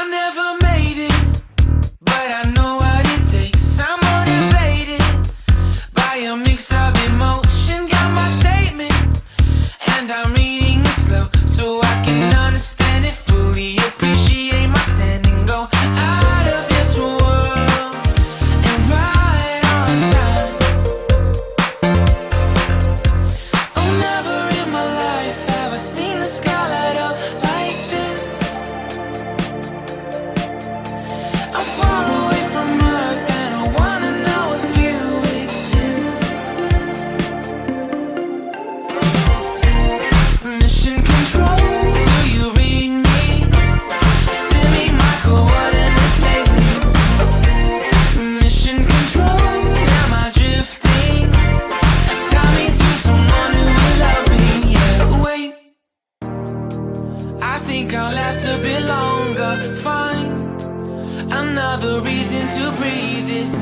I never made it, but I know what it takes. I'm motivated by a mix of emotion. Got my statement, and I'm reading it slow so I can understand it fully. Appreciate my standing, go out of this world and right on time. Oh, never in my life have I seen the sky light up like this. I'm far away from Earth and I wanna know if you exist. Mission control, do you read me? Silly my coordinates lately. Mission control, am I drifting? Tie me to someone who will love me. Yeah, wait, I think I'll last a bit longer. Find another reason to breathe this